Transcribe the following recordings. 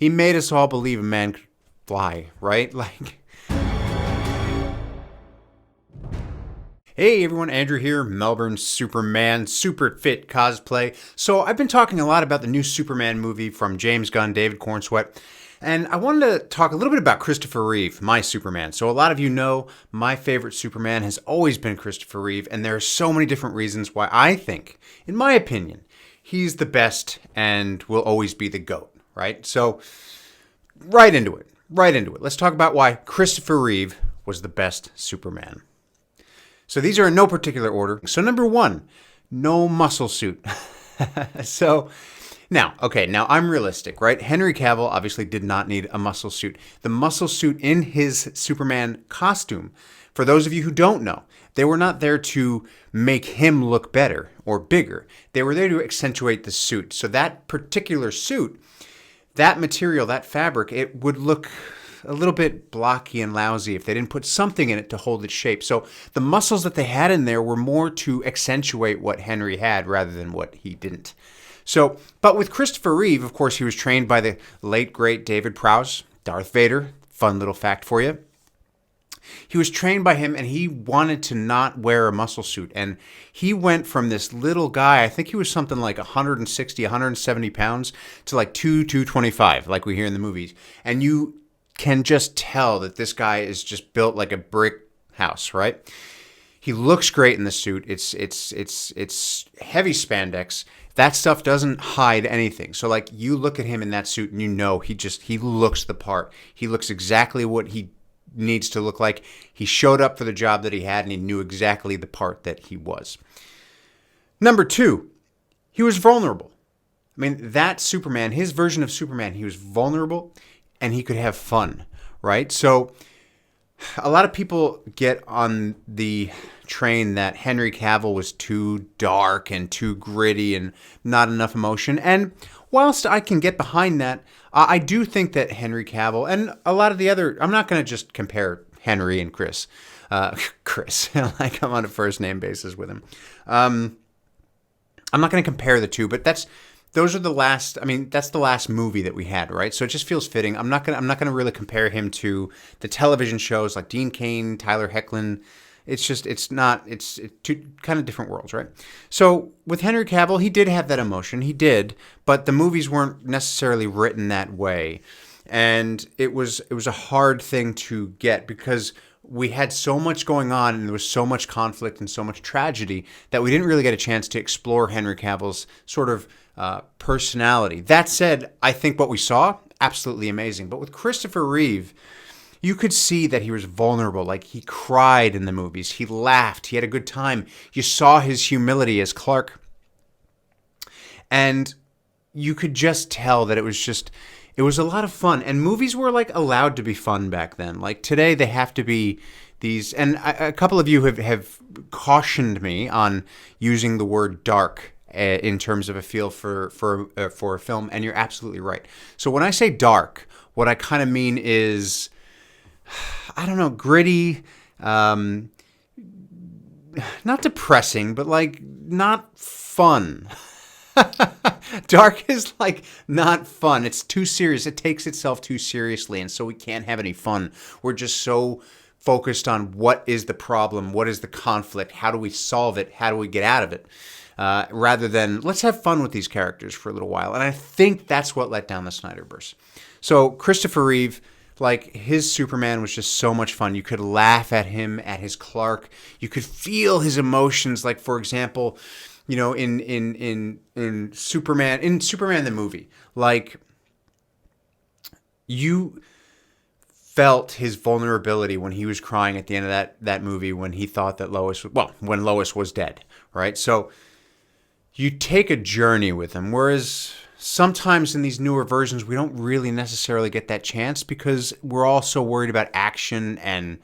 He made us all believe a man could fly, right? Like, hey everyone, Andrew here, Melbourne Superman, super fit cosplay. So I've been talking a lot about the new Superman movie from James Gunn, David Cornsweet, and I wanted to talk a little bit about Christopher Reeve, my Superman. So a lot of you know my favorite Superman has always been Christopher Reeve, and there are so many different reasons why I think, in my opinion, he's the best and will always be the GOAT, right? So right into it. Let's talk about why Christopher Reeve was the best Superman. So these are in no particular order. So number one, no muscle suit. Now I'm realistic, right? Henry Cavill obviously did not need a muscle suit. The muscle suit in his Superman costume, for those of you who don't know, they were not there to make him look better or bigger. They were there to accentuate the suit. So that particular suit, that material, that fabric, it would look a little bit blocky and lousy if they didn't put something in it to hold its shape. So the muscles that they had in there were more to accentuate what Henry had rather than what he didn't. So, but with Christopher Reeve, of course, he was trained by the late, great David Prowse, Darth Vader. Fun little fact for you. He was trained by him and he wanted to not wear a muscle suit. And he went from this little guy, I think he was something like 160, 170 pounds, to like 225, like we hear in the movies. And you can just tell that this guy is just built like a brick house, right? He looks great in the suit. It's heavy spandex. That stuff doesn't hide anything. So like you look at him in that suit and you know he looks the part. He looks exactly what he needs to look like. He showed up for the job that he had and he knew exactly the part that he was. Number two, he was vulnerable. I mean, that Superman, his version of Superman, he was vulnerable and he could have fun, right? So a lot of people get on the train that Henry Cavill was too dark and too gritty and not enough emotion. And whilst I can get behind that, I do think that Henry Cavill and a lot of the other, I'm not going to just compare Henry and Chris, like I'm on a first name basis with him. I'm not going to compare the two, but that's the last movie that we had, right? So it just feels fitting. I'm not gonna really compare him to the television shows like Dean Cain, Tyler Hoechlin. It's two kind of different worlds, right? So with Henry Cavill, he did have that emotion. He did, but the movies weren't necessarily written that way. And it was a hard thing to get because we had so much going on and there was so much conflict and so much tragedy that we didn't really get a chance to explore Henry Cavill's sort of personality. That said, I think what we saw, absolutely amazing. But with Christopher Reeve, you could see that he was vulnerable. Like he cried in the movies. He laughed. He had a good time. You saw his humility as Clark. And you could just tell that it was a lot of fun. And movies were like allowed to be fun back then. Like today they have to be these, and a couple of you have cautioned me on using the word dark in terms of a feel for a film, and you're absolutely right. So when I say dark, what I kind of mean is, I don't know, gritty, not depressing, but like not fun. Dark is like not fun. It's too serious. It takes itself too seriously, and so we can't have any fun. We're just so focused on what is the problem, what is the conflict, how do we solve it, how do we get out of it, rather than let's have fun with these characters for a little while. And I think that's what let down the Snyderverse. So Christopher Reeve, like his Superman was just so much fun. You could laugh at him, at his Clark. You could feel his emotions. Like for example, you know, in Superman the movie, like you felt his vulnerability when he was crying at the end of that movie when he thought that when Lois was dead, right? So you take a journey with him, whereas sometimes in these newer versions, we don't really necessarily get that chance because we're all so worried about action and,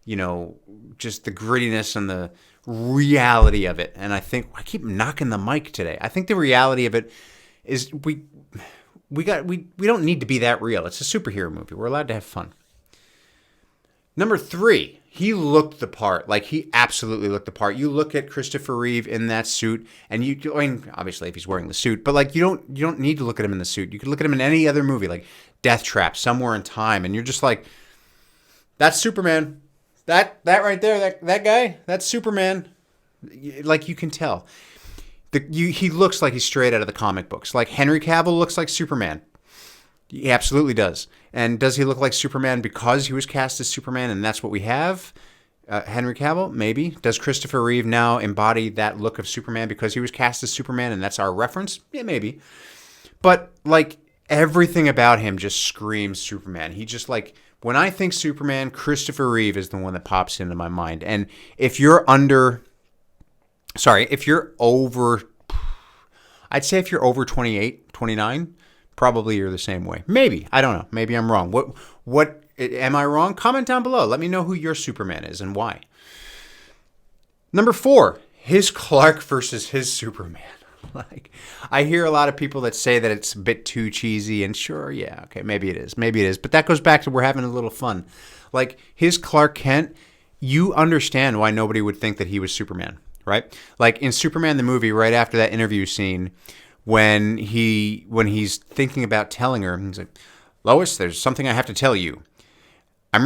you know, just the grittiness and the reality of it. And I think I keep knocking the mic today. I think the reality of it is we don't need to be that real. It's a superhero movie. We're allowed to have fun. Number 3, he looked the part. Like, he absolutely looked the part. You look at Christopher Reeve in that suit, and I mean, obviously if he's wearing the suit, but like you don't need to look at him in the suit. You could look at him in any other movie, like Death Trap, Somewhere in Time, and you're just like, that's Superman. That right there, that guy, that's Superman. Like, you can tell. He looks like he's straight out of the comic books. Like, Henry Cavill looks like Superman. He absolutely does. And does he look like Superman because he was cast as Superman and that's what we have? Henry Cavill? Maybe. Does Christopher Reeve now embody that look of Superman because he was cast as Superman and that's our reference? Yeah, maybe. But, like, everything about him just screams Superman. He just, like, when I think Superman, Christopher Reeve is the one that pops into my mind. And if you're over, I'd say if you're over 28, 29, probably you're the same way. Maybe. I don't know. Maybe I'm wrong. What am I wrong? Comment down below. Let me know who your Superman is and why. Number 4, his Clark versus his Superman. Like, I hear a lot of people that say that it's a bit too cheesy, and sure, yeah, okay, maybe it is. Maybe it is. But that goes back to we're having a little fun. Like, his Clark Kent, you understand why nobody would think that he was Superman, right? Like, in Superman the movie, right after that interview scene, when he's thinking about telling her, he's like, Lois, there's something I have to tell you. I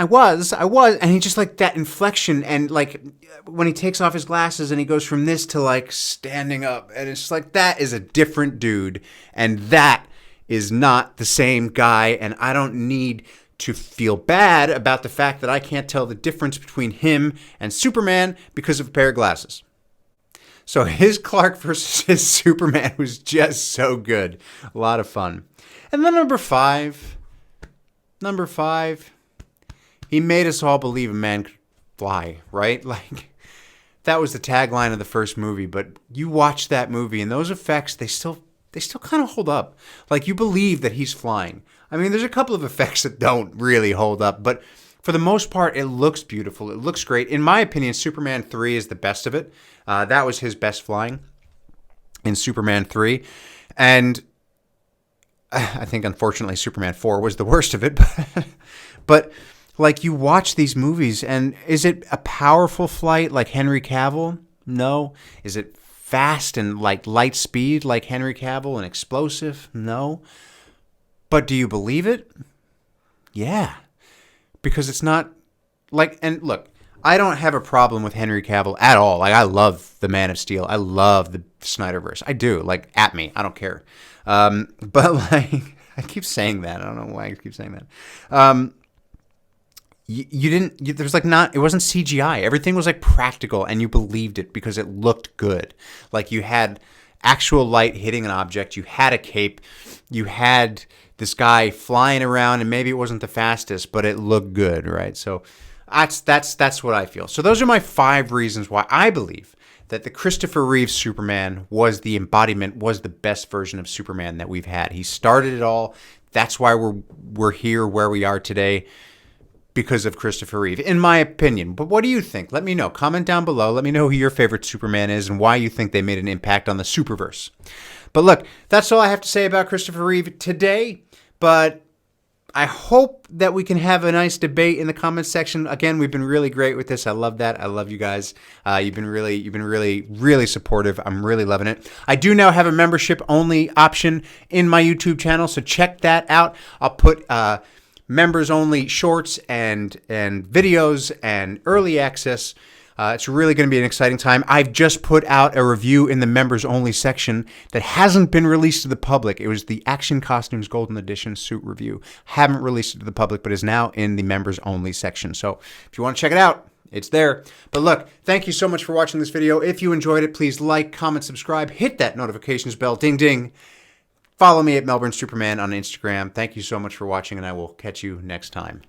was, and he just, like, that inflection, and, like, when he takes off his glasses and he goes from this to, like, standing up, and it's just like, that is a different dude, and that is not the same guy, and I don't need to feel bad about the fact that I can't tell the difference between him and Superman because of a pair of glasses. So his Clark versus his Superman was just so good. A lot of fun. And then number 5, he made us all believe a man could fly, right? Like, that was the tagline of the first movie, but you watch that movie and those effects, they still kind of hold up. Like, you believe that he's flying. I mean, there's a couple of effects that don't really hold up, but for the most part, it looks beautiful. It looks great. In my opinion, Superman 3 is the best of it. That was his best flying in Superman 3. And I think, unfortunately, Superman 4 was the worst of it. But like, you watch these movies, and is it a powerful flight like Henry Cavill? No. Is it fast and like light speed like Henry Cavill and explosive? No. But do you believe it? Yeah. Because it's not like, and look, I don't have a problem with Henry Cavill at all. Like, I love the Man of Steel. I love the Snyderverse. I do. Like, at me. I don't care. But like, I keep saying that. I don't know why I keep saying that. There's like not, it wasn't CGI. Everything was like practical, and you believed it because it looked good. Like, you had actual light hitting an object. You had a cape. You had this guy flying around, and maybe it wasn't the fastest, but it looked good, right? So that's what I feel. So those are my 5 reasons why I believe that the Christopher Reeve Superman was the best version of Superman that we've had. He started it all. That's why we're here where we are today, because of Christopher Reeve, in my opinion. But what do you think? Let me know. Comment down below. Let me know who your favorite Superman is and why you think they made an impact on the Superverse. But look, that's all I have to say about Christopher Reeve today. But I hope that we can have a nice debate in the comments section. Again, we've been really great with this. I love that. I love you guys. You've been really supportive. I'm really loving it. I do now have a membership only option in my YouTube channel, so check that out. I'll put members only shorts and videos and early access. It's really going to be an exciting time. I've just put out a review in the members only section that hasn't been released to the public. It was the Action Costumes Golden Edition suit review. Haven't released it to the public, but is now in the members only section. So if you want to check it out, it's there. But look, thank you so much for watching this video. If you enjoyed it, please like, comment, subscribe, hit that notifications bell, ding, ding. Follow me at Melbourne Superman on Instagram. Thank you so much for watching, and I will catch you next time.